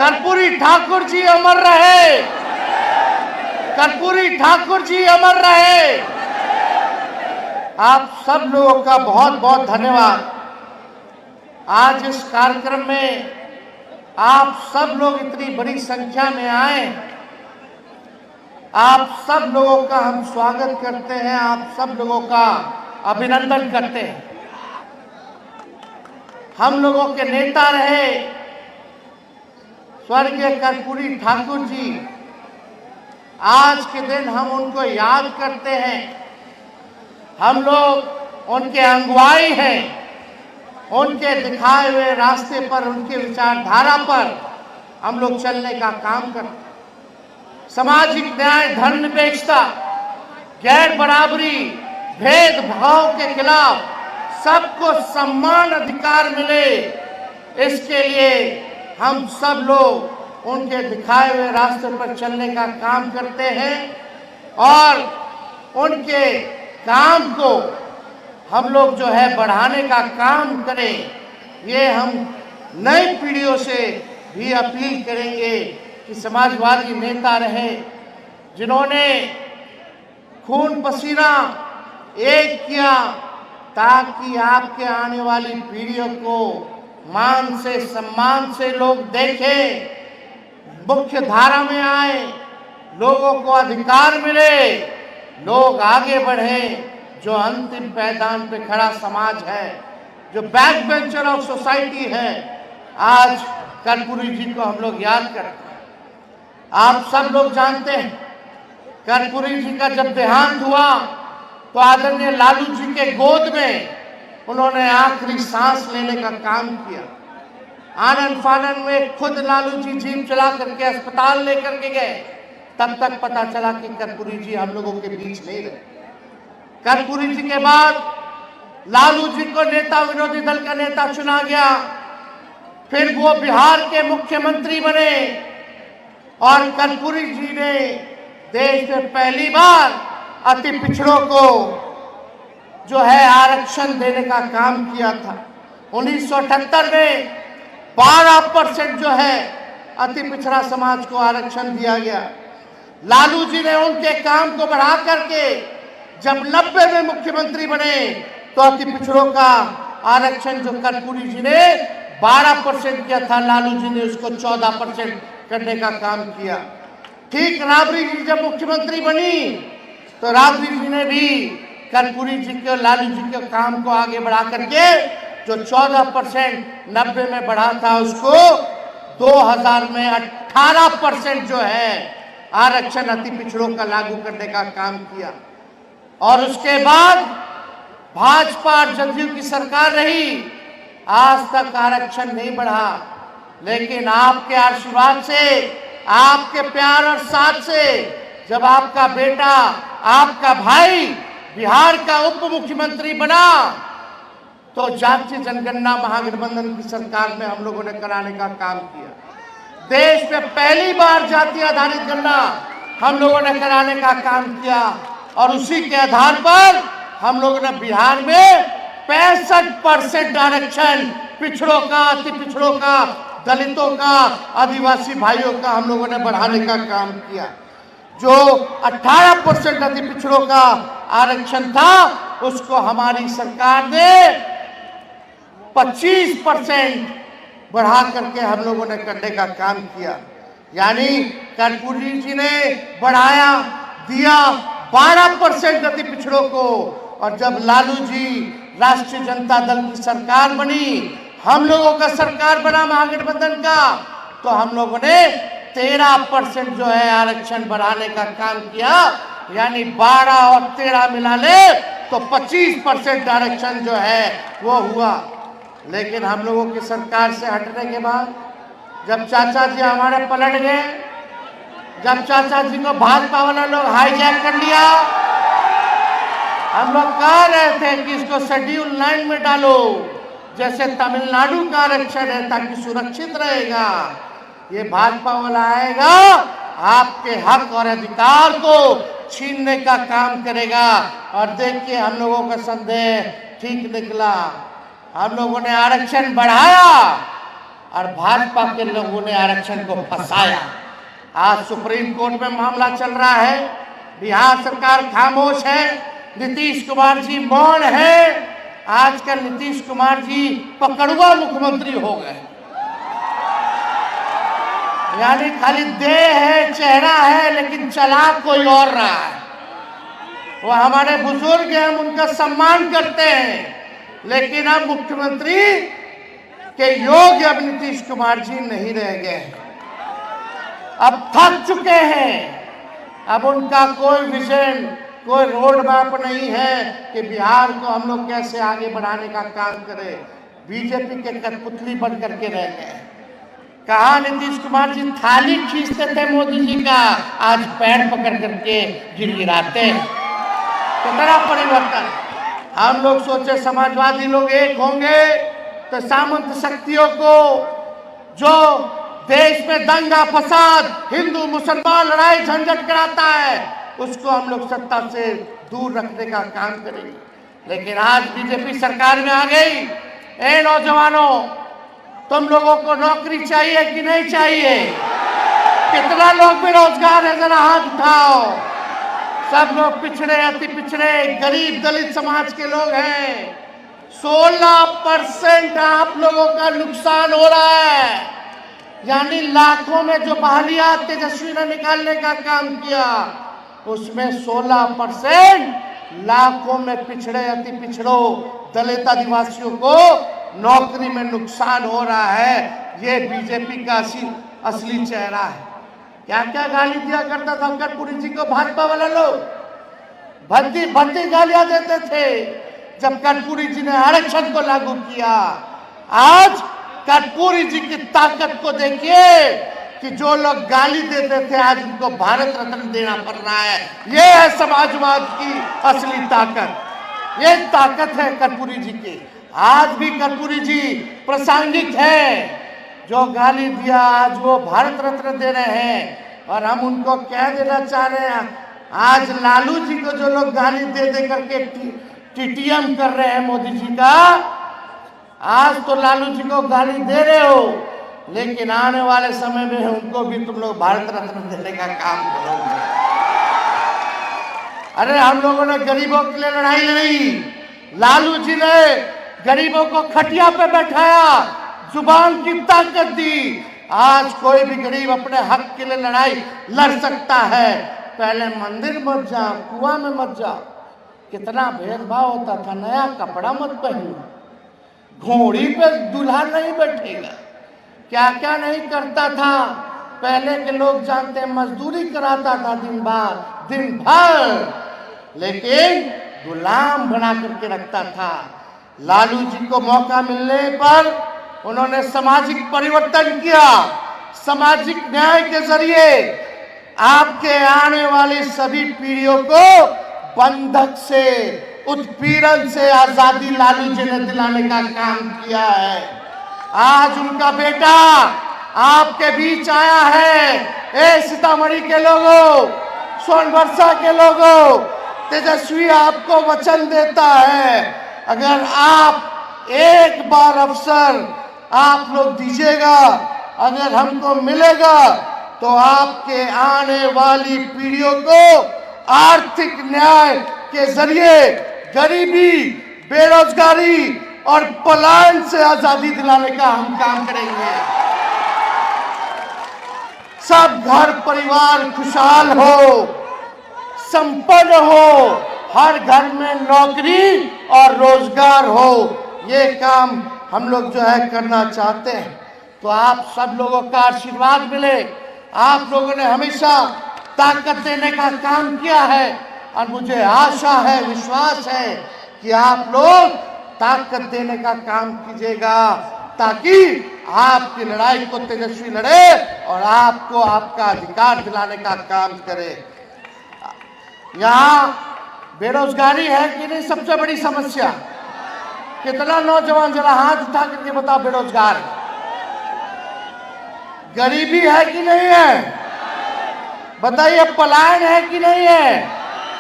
कर्पूरी ठाकुर जी अमर रहे, कर्पूरी ठाकुर जी अमर रहे। आप सब लोगों का बहुत बहुत धन्यवाद। आज इस कार्यक्रम में आप सब लोग इतनी बड़ी संख्या में आए, आप सब लोगों का हम स्वागत करते हैं, आप सब लोगों का अभिनंदन करते हैं। हम लोगों के नेता रहे स्वर्गीय कर्पूरी ठाकुर जी। आज के दिन हम उनको याद करते हैं। हम लोग उनके अगुवाई हैं, उनके दिखाए हुए रास्ते पर, उनके विचारधारा पर हम लोग चलने का काम करते हैं। सामाजिक न्याय, धर्मनिरपेक्षता, गैर बराबरी, भेदभाव के खिलाफ सबको समान अधिकार मिले, इसके लिए हम सब लोग उनके दिखाए हुए रास्ते पर चलने का काम करते हैं और उनके काम को हम लोग जो है बढ़ाने का काम करें। ये हम नई पीढ़ियों से भी अपील करेंगे कि समाजवादी नेता रहे जिन्होंने खून पसीना एक किया ताकि आपके आने वाली पीढ़ियों को मान से, सम्मान से लोग देखें, मुख्य धारा में आए, लोगों को अधिकार मिले, लोग आगे बढ़े। जो अंतिम पायदान पे खड़ा समाज है, जो बैक बेंचर ऑफ सोसाइटी है, आज कर्पूरी जी को हम लोग याद करते हैं। आप सब लोग जानते हैं कर्पूरी जी का जब देहांत हुआ तो आदरणीय लालू जी के गोद में उन्होंने आखिरी सांस लेने का काम किया। आनन फानन में खुद लालू जी जीप चला करके अस्पताल लेकर के गए, तब तक पता चला कि कर्पूरी जी हम लोगों के बीच नहीं रहे। कर्पूरी जी के बाद लालू जी को नेता विरोधी दल का नेता चुना गया, फिर वो बिहार के मुख्यमंत्री बने और कर्पूरी जी ने देश में पहली बार अति पिछड़ों को जो है आरक्षण देने का काम किया था। 1978 में 12% जो है अति पिछड़ा समाज को आरक्षण दिया गया। लालू जी ने उनके काम को बढ़ा करके जब 90 में मुख्यमंत्री बने तो अति पिछड़ों का आरक्षण जो कर्पूरी जी ने 12% किया था, लालू जी ने उसको 14% करने का काम किया। ठीक राबड़ी जी जब मुख्यमंत्री बनी तो राबड़ी जी ने भी कर्पूरी जी के, लालू जी के काम को आगे बढ़ा करके जो 14% 90 में बढ़ा था उसको 2000 में 18% जो है आरक्षण अति पिछड़ों का लागू करने का काम किया। और उसके बाद भाजपा और जदयू की सरकार रही, आज तक आरक्षण नहीं बढ़ा। लेकिन आपके आशीर्वाद से, आपके प्यार और साथ से जब आपका बेटा, आपका भाई बिहार का उप मुख्यमंत्री बना तो जातीय जनगणना महागठबंधन की सरकार में हम लोगों ने कराने का काम किया। देश में पहली बार जाति आधारित गणना हम लोगों ने कराने का काम किया और उसी के आधार पर हम लोगों ने बिहार में 65% आरक्षण पिछड़ों का, अति पिछड़ों का, दलितों का, आदिवासी भाइयों का हम लोगों ने बढ़ाने का काम किया। जो 18% अति पिछड़ों का आरक्षण था उसको हमारी सरकार ने 25% बढ़ा करके हम लोगों ने करने का काम किया। यानी कर्पूरी जी ने बढ़ाया, दिया 12% अति पिछड़ों को। और जब लालू जी राष्ट्रीय जनता दल की सरकार बनी, हम लोगों का सरकार बना महागठबंधन का, तो हम लोगों ने 13% जो है आरक्षण बढ़ाने का काम किया। यानी 12 और 13 मिला ले तो 25% आरक्षण जो है वो हुआ। लेकिन हम लोगों की सरकार से हटने के बाद जब चाचा जी हमारे पलट गए, जब चाचा जी को भाजपा वाला लोग हाईजैक कर लिया, हम लोग कह रहे थे कि इसको शेड्यूल 9 में डालो, जैसे तमिलनाडु का आरक्षण है, ताकि सुरक्षित रहेगा। ये भाजपा वाला आएगा, आपके हक और अधिकार को छीनने का काम करेगा। और देखिए हम लोगों का संदेह ठीक निकला, हम लोगों ने आरक्षण बढ़ाया और भाजपा के लोगों ने आरक्षण को फंसाया। आज सुप्रीम कोर्ट में मामला चल रहा है, बिहार सरकार खामोश है, नीतीश कुमार जी मौन है। आजकल नीतीश कुमार जी पकड़ुआ मुख्यमंत्री हो गए, यानी खाली देह है, चेहरा है, लेकिन चला कोई और रहा है। वो हमारे बुजुर्ग हैं, हम उनका सम्मान करते हैं, लेकिन अब मुख्यमंत्री के योग्य अब नीतीश कुमार जी नहीं रह गए, अब थक चुके हैं। अब उनका कोई विजन, कोई रोड मैप नहीं है कि बिहार को हम लोग कैसे आगे बढ़ाने का काम करें। बीजेपी के कठपुतली बन करके रह गए। कहा नीतीश कुमार जी थाली खींचते थे मोदी जी का, आज पैर पकड़ करके गिड़गिड़ाते। कितना परिवर्तन। हम लोग सोचे समाजवादी लोग एक होंगे तो सामंत शक्तियों को, जो देश में दंगा फसाद, हिंदू मुसलमान लड़ाई झंझट कराता है, उसको हम लोग सत्ता से दूर रखने का काम करेंगे। लेकिन आज बीजेपी सरकार में आ गई। ए नौजवानों, तुम लोगों को नौकरी चाहिए कि नहीं चाहिए? कितना लोग बेरोजगार है, जरा हाथ उठाओ। सब लोग पिछड़े, अति पिछड़े, गरीब दलित समाज के लोग हैं। 16% आप लोगों का नुकसान हो रहा है, यानी लाखों में जो बहालियां तेजस्वी ने निकालने का काम किया, उसमें 16% लाखों में पिछड़े, अति पिछड़ों, दलित आदिवासियों को नौकरी में नुकसान हो रहा है। ये बीजेपी का असली चेहरा है। क्या क्या गाली दिया करता था कर्पूरी जी को भाजपा वाला लोग, भद्दी भद्दी गालियां देते थे जब कर्पूरी जी ने आरक्षण को लागू किया। आज कर्पूरी जी की ताकत को देखिए कि जो लोग गाली देते थे आज उनको भारत रत्न देना पड़ रहा है। ये है समाजवाद की असली ताकत, ये ताकत है कर्पूरी जी की। आज भी कर्पूरी जी प्रासंगिक है। जो गाली दिया आज वो भारत रत्न दे रहे हैं, और हम उनको कह देना चाह रहे हैं, आज लालू जी को जो लोग गाली दे दे करके टीटीएम कर रहे हैं मोदी जी का, आज तो लालू जी को गाली दे रहे हो, लेकिन आने वाले समय में उनको भी तुम लोग भारत रत्न देने का काम करोगे। अरे हम लोगों ने गरीबों के लिए लड़ाई लड़ी, लालू जी ने गरीबों को खटिया पे बैठाया, जुबान की ताकत दी। आज कोई भी गरीब अपने हक के लिए लड़ाई लड़ सकता है। पहले मंदिर मत जा, कुआं में मत जा, कितना भेदभाव होता था। नया कपड़ा मत पहनो, घोड़ी पे दूल्हा नहीं बैठेगा, क्या क्या नहीं करता था। पहले के लोग जानते हैं, मजदूरी कराता था दिन भर, लेकिन गुलाम बना करके रखता था। लालू जी को मौका मिलने पर उन्होंने सामाजिक परिवर्तन किया। सामाजिक न्याय के जरिए आपके आने वाली सभी पीढ़ियों को बंधक से, उत्पीड़न से आजादी लालू जी ने दिलाने का काम किया है। आज उनका बेटा आपके बीच आया है। ए सीतामढ़ी के लोगों, सोनभरसा के लोगों, तेजस्वी आपको वचन देता है, अगर आप एक बार अवसर आप लोग दीजिएगा, अगर हमको मिलेगा, तो आपके आने वाली पीढ़ियों को आर्थिक न्याय के जरिए गरीबी, बेरोजगारी और पलायन से आजादी दिलाने का हम काम करेंगे। सब घर परिवार खुशहाल हो, संपन्न हो, हर घर में नौकरी और रोजगार हो, ये काम हम लोग जो है करना चाहते हैं। तो आप सब लोगों का आशीर्वाद मिले। आप लोगों ने हमेशा ताकत देने का काम किया है, और मुझे आशा है, विश्वास है कि आप लोग ताकत देने का काम कीजिएगा, ताकि आपकी लड़ाई को तेजस्वी लड़े और आपको आपका अधिकार दिलाने का काम करे। यहाँ बेरोजगारी है कि नहीं सबसे बड़ी समस्या? कितना नौजवान जरा हाथ उठा करके बताओ बेरोजगार। गरीबी है कि नहीं है? बताइए, पलायन है कि नहीं है?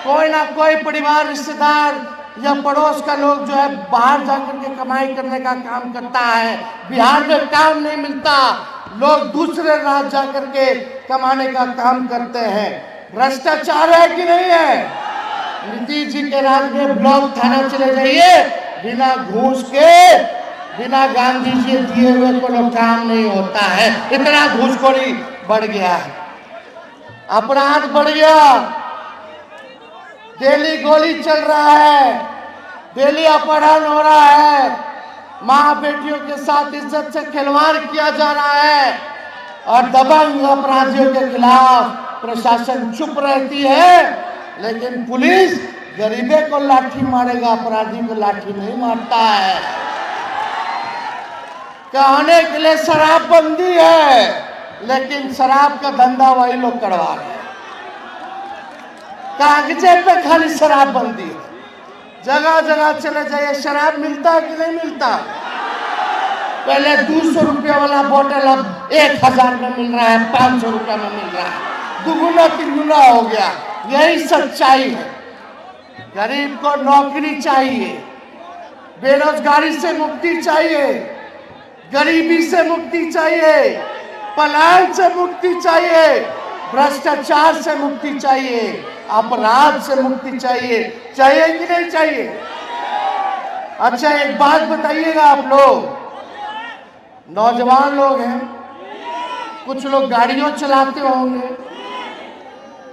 कोई ना कोई परिवार, रिश्तेदार या पड़ोस का लोग जो है बाहर जाकर के कमाई करने का काम करता है। बिहार में काम नहीं मिलता, लोग दूसरे राज्य जाकर के कमाने का काम करते हैं। भ्रष्टाचार है कि नहीं है? नीतीश जी के राज में ब्लॉक थाना चले जाइए, बिना घूस के, बिना गांधी जी दिए हुए कोई काम नहीं होता है। इतना घूसखोरी बढ़ गया है, अपराध बढ़ गया, डेली गोली चल रहा है, डेली अपहरण हो रहा है, माँ बेटियों के साथ इज्जत से खिलवाड़ किया जा रहा है और दबंग अपराधियों के खिलाफ प्रशासन चुप रहती है, लेकिन पुलिस गरीबे को लाठी मारेगा, अपराधी को लाठी नहीं मारता है। कहने के लिए शराबबंदी है, लेकिन शराब का धंधा वही लोग करवा रहे हैं। कागजे पे खाली शराबबंदी है, जगह जगह चले जाइए शराब मिलता है कि नहीं मिलता? पहले 200 रुपया वाला बोतल अब 1000 में मिल रहा है, 500 रुपया में मिल रहा है, दुगुना तिगुना हो गया। यही सच्चाई है। गरीब को नौकरी चाहिए, बेरोजगारी से मुक्ति चाहिए, गरीबी से मुक्ति चाहिए, पलायन से मुक्ति चाहिए, भ्रष्टाचार से मुक्ति चाहिए, अपराध से मुक्ति चाहिए। चाहिए कि नहीं चाहिए? अच्छा एक बात बताइएगा, आप लोग नौजवान लोग हैं, कुछ लोग गाड़ियों चलाते होंगे,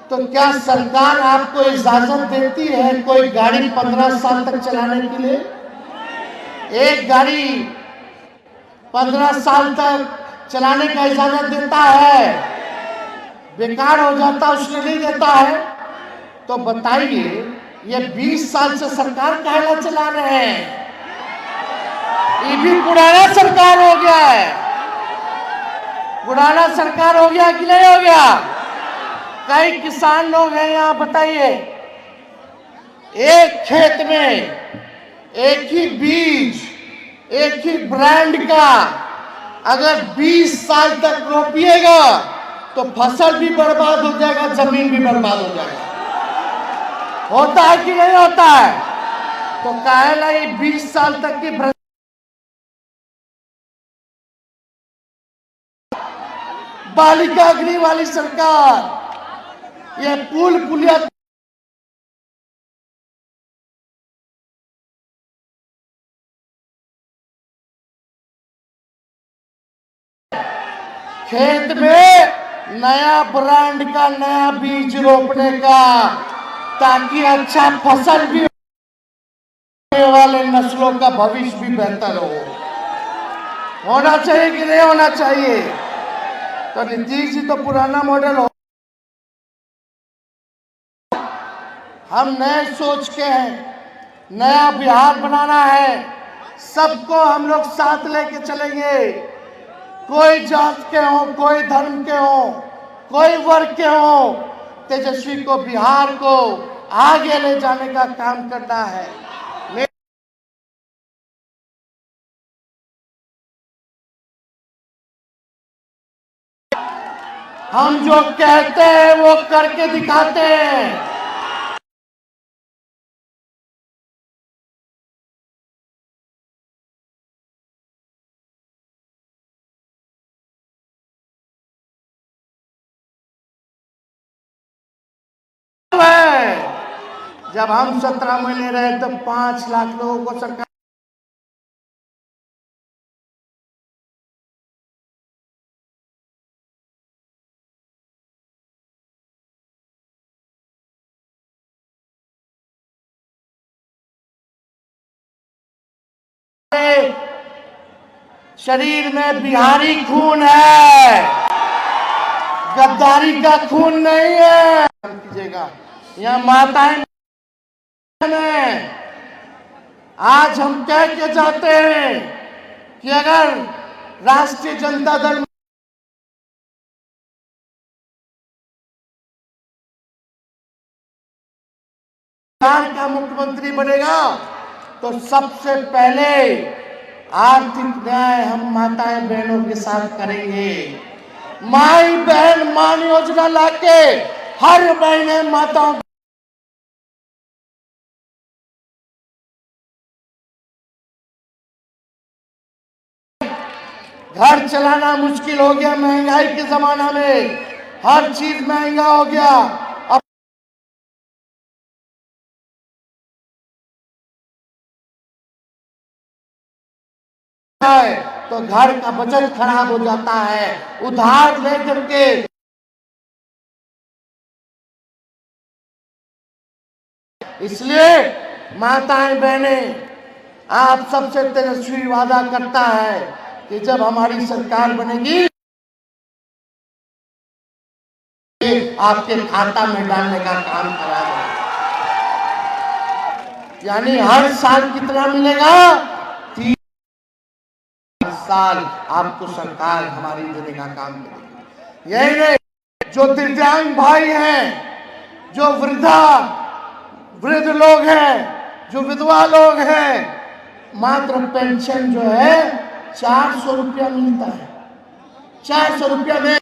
तो क्या सरकार आपको इजाजत देती है कोई गाड़ी 15 साल तक चलाने के लिए? एक गाड़ी 15 साल तक चलाने का इजाजत देता है, बेकार हो जाता उसने नहीं देता है। तो बताइए ये 20 साल से सरकार काहे चला रहे हैं? ये भी पुराना सरकार हो गया है, पुराना सरकार हो गया कि नहीं हो गया? कई किसान लोग हैं यहाँ, बताइए एक खेत में एक ही बीज, एक ही ब्रांड का अगर 20 साल तक रोपिएगा तो फसल भी बर्बाद हो जाएगा, जमीन भी बर्बाद हो जाएगा। होता है कि नहीं होता है? तो काहेला ये 20 साल तक की बालिका अग्नि वाली सरकार, ये पुल पुलिया खेत में नया ब्रांड का नया बीज रोपने का, ताकि अच्छा फसल भी वाले नस्लों का भविष्य भी बेहतर हो। होना चाहिए कि नहीं होना चाहिए? तो नीतीश जी तो पुराना मॉडल हो, हम नए सोच के हैं, नया बिहार बनाना है, सबको हम लोग साथ लेके चलेंगे। कोई जात के हो, कोई धर्म के हो, कोई वर्ग के हो, तेजस्वी को बिहार को आगे ले जाने का काम करना है। हम जो कहते हैं वो करके दिखाते हैं। जब हम 17 महीने रहे तो 5 लाख लोगों को सरकार शरीर में बिहारी खून है, गद्दारी का खून नहीं है। कीजिएगा, यहाँ माताएं आज हम कह के जाते हैं कि अगर राष्ट्रीय जनता दल बिहार का मुख्यमंत्री बनेगा तो सबसे पहले आर्थिक न्याय हम माताएं बहनों के साथ करेंगे। माई बहन मान योजना लाके हर महीने माताओं घर चलाना मुश्किल हो गया, महंगाई के जमाना में हर चीज महंगा हो गया। अब तो घर का बजट खराब हो जाता है, उधार लेकर के इसलिए माताएं बहनें, आप सबसे तेजस्वी वादा करता है कि जब हमारी सरकार बनेगी आपके खाता में डालने का काम करा जाए। यानी हर साल कितना मिलेगा? 3 साल आपको सरकार हमारी देने का काम करेगी। यही नहीं, जो दिव्यांग भाई हैं, जो वृद्ध लोग हैं, जो विधवा लोग हैं, मात्र पेंशन जो है 400 रुपया मिलता है। 400 रुपया में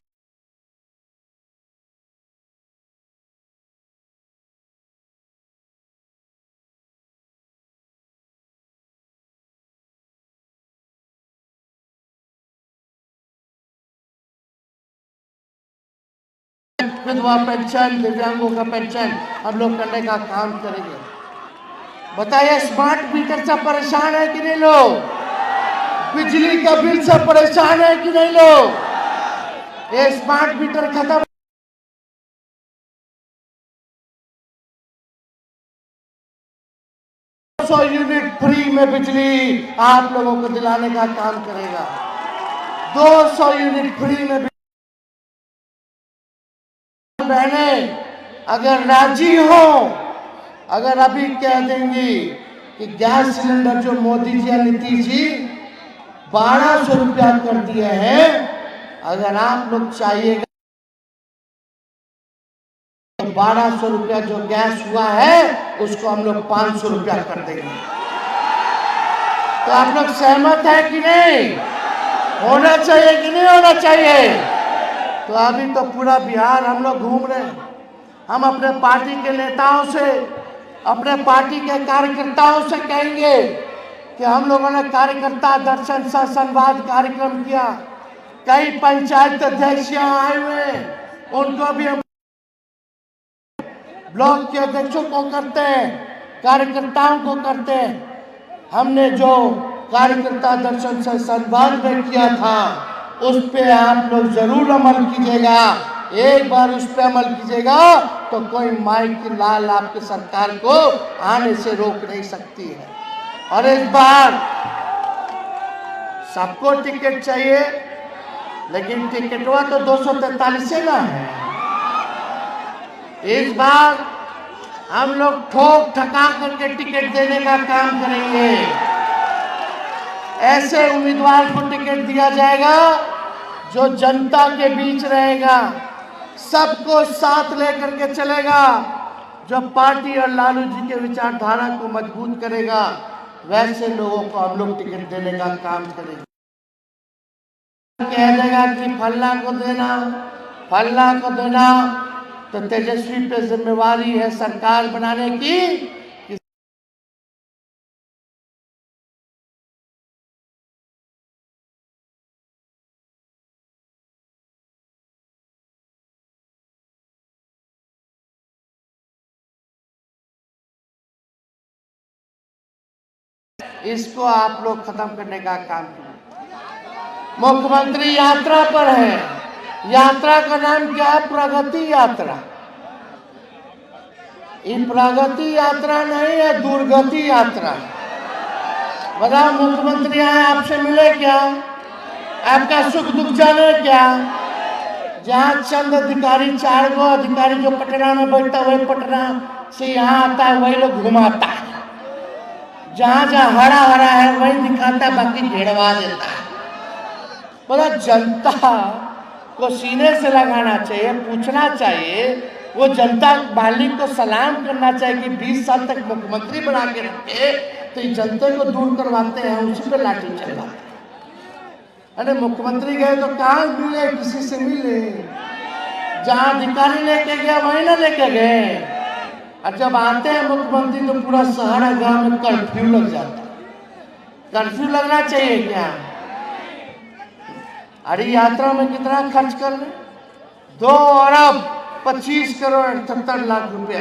विधवा पेंशन, दिव्यांगों का पेंशन हम लोग करने का काम करेंगे। बताइए, स्मार्ट मीटर से परेशान है कि नहीं लोग? बिजली का बिल से परेशान है कि नहीं लोग? ये स्मार्ट मीटर खत्म, 200 यूनिट फ्री में बिजली आप लोगों को दिलाने का काम करेगा। 200 यूनिट फ्री में बहने अगर राजी हो, अगर अभी कह देंगी कि गैस सिलेंडर जो मोदी जी और नीतीश जी 1200 रुपया कर दिए हैं, अगर आप लोग चाहिएगा तो 1200 रुपया जो गैस हुआ है उसको हम लोग 500 रुपया कर देंगे। तो आप लोग सहमत है कि नहीं? होना चाहिए कि नहीं होना चाहिए? तो अभी तो पूरा बिहार हम लोग घूम रहे हैं। हम अपने पार्टी के नेताओं से, अपने पार्टी के कार्यकर्ताओं से कहेंगे कि हम लोगों ने कार्यकर्ता दर्शन सह संवाद कार्यक्रम किया। कई पंचायत अध्यक्ष आए हुए हैं, उनको भी हम ब्लॉक के अध्यक्षों को करते हैं, कार्यकर्ताओं को करते हैं। हमने जो कार्यकर्ता दर्शन सह संवाद में किया था उस पे आप लोग जरूर अमल कीजिएगा। एक बार उस पे अमल कीजिएगा तो कोई माई की लाल आपकी सरकार को आने से रोक नहीं सकती है। और इस बार सबको टिकट चाहिए, लेकिन टिकटवा तो 243 ना है। इस बार हम लोग ठोक ठका करके टिकट देने का काम करेंगे। ऐसे उम्मीदवार को टिकट दिया जाएगा जो जनता के बीच रहेगा, सबको साथ लेकर के चलेगा, जो पार्टी और लालू जी के विचारधारा को मजबूत करेगा। वैसे लोगों को हम लोग टिकट देने का काम करेंगे। कह देगा कि फल्ला को देना, फल्ला को देना, तो तेजस्वी पे जिम्मेवारी है सरकार बनाने की। इसको आप लोग खत्म करने का काम कीजिए। मुख्यमंत्री यात्रा पर है। यात्रा का नाम क्या है? प्रगति यात्रा। ये प्रगति यात्रा नहीं है, दुर्गति यात्रा। बताओ, मुख्यमंत्री आए आपसे मिले क्या? आपका सुख दुख जाने क्या? जहाँ चंद अधिकारी, 4 गो अधिकारी जो पटना में बैठता है, वही पटना से यहाँ आता है, वही लोग घुमाता है। जहाँ जहाँ हरा हरा है वही दिखाता है, बाकी घेरवा देता है। बोला, जनता को सीने से लगाना चाहिए, पूछना चाहिए, वो जनता मालिक को सलाम करना चाहिए कि 20 साल तक मुख्यमंत्री बना के रखे, तो जनता को दूर करवाते हैं, उसी पे लाठी चलवाते हैं। अरे मुख्यमंत्री गए तो कहाँ मिले? किसी से मिले? जहाँ अधिकारी लेके गया वही ना लेके गए। और जब आते हैं मुख्यमंत्री तो पूरा शहर गांव में कर्फ्यू लग जाता है। कर्फ्यू लगना चाहिए क्या? अरे यात्रा में कितना खर्च कर रहे? 2 अरब 25 करोड़ 78 लाख रुपया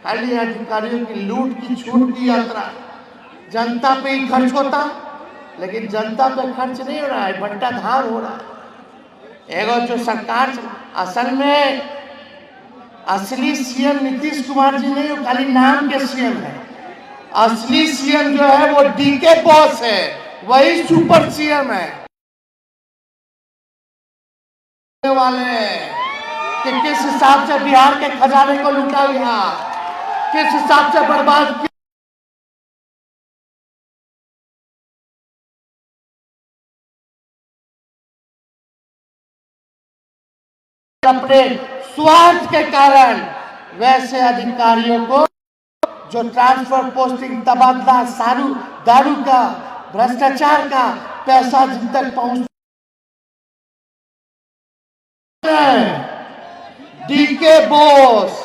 खाली अधिकारियों की लूट की छूट की यात्रा। जनता पे ही खर्च होता, लेकिन जनता पे खर्च नहीं हो रहा है, बंटाधार हो रहा है। एगो जो सरकार असल में असली सीएम नीतीश कुमार जी नहीं, वो खाली नाम के सीएम है। असली सीएम जो है वो डीके बॉस है, वही सुपर सीएम है। वाले कि किस हिसाब से बिहार के खजाने को लूटा गया, किस हिसाब से बर्बाद किया। अपने स्वार्थ के कारण वैसे अधिकारियों को जो ट्रांसफर पोस्टिंग तबादला दारू का भ्रष्टाचार का पैसा जिन तक पहुंच डीके बोस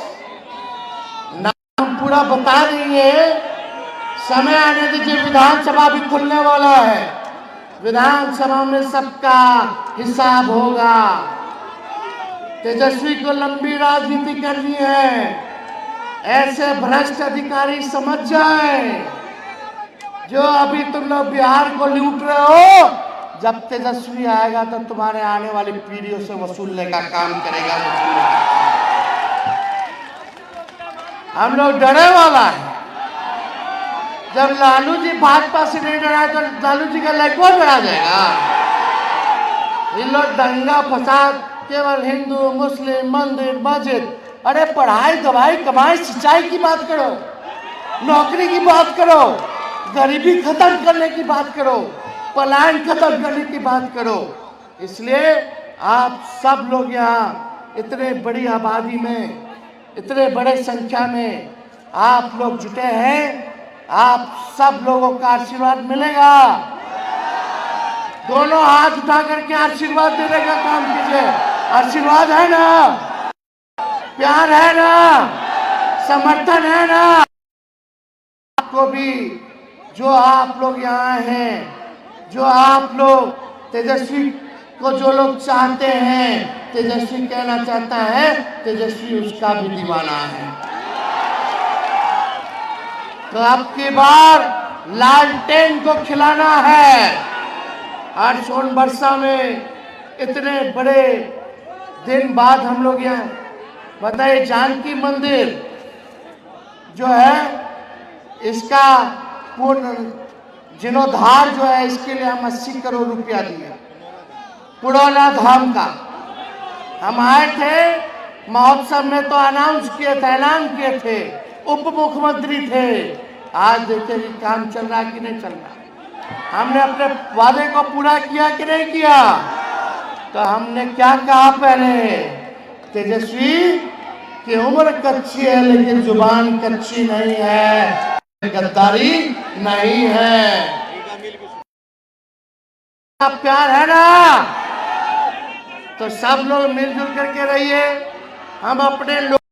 नाम पूरा बता देंगे। समय आने दीजिए, विधानसभा भी खुलने वाला है, विधानसभा में सबका हिसाब होगा। तेजस्वी को लंबी राजनीति करनी है। ऐसे भ्रष्ट अधिकारी समझ जाए, जो अभी तुम लोग बिहार को लूट रहे हो, जब तेजस्वी आएगा तो तुम्हारे आने वाली पीढ़ियों से वसूलने का काम करेगा। हम लोग डरे वाला है। जब लालू जी भाजपा से नहीं डरा तो लालू जी का लड़का डरा जाएगा। इन लोग दंगा फसाद केवल हिंदू मुस्लिम मंदिर मस्जिद, अरे पढ़ाई दवाई कमाई सिंचाई की बात करो, नौकरी की बात करो, गरीबी खत्म करने की बात करो, पलायन खत्म करने की बात करो। इसलिए आप सब लोग यहाँ इतने बड़ी आबादी में, इतने बड़े संख्या में आप लोग जुटे हैं, आप सब लोगों का आशीर्वाद मिलेगा। दोनों हाथ उठा करके आशीर्वाद देने का काम कीजिए। आशीर्वाद है ना, प्यार है ना, समर्थन है ना। आपको भी जो आप लोग यहाँ हैं, जो आप लोग तेजस्वी को जो लोग चाहते हैं, तेजस्वी कहना चाहता है, तेजस्वी उसका भी दीवाना है। तो अब की बार लालटेन को खिलाना है। आज सोन बरसा में इतने बड़े दिन बाद हम लोग यहाँ बताइए, जानकी मंदिर जो है इसका पूर्ण जीर्णोद्धार जो है, इसके लिए हम 80 करोड़ रुपया दिए। पुरौला धाम का हम आए थे महोत्सव में, तो अनाउंस किए थे, ऐलान किए थे, उप मुख्यमंत्री थे। आज देखिए कि काम चल रहा कि नहीं चल रहा। हमने अपने वादे को पूरा किया कि नहीं किया। तो हमने क्या कहा पहले, तेजस्वी की उम्र कच्ची है लेकिन जुबान कच्ची नहीं है, गद्दारी नहीं है। प्यार है ना, तो सब लोग मिलजुल करके रहिए। हम अपने लोग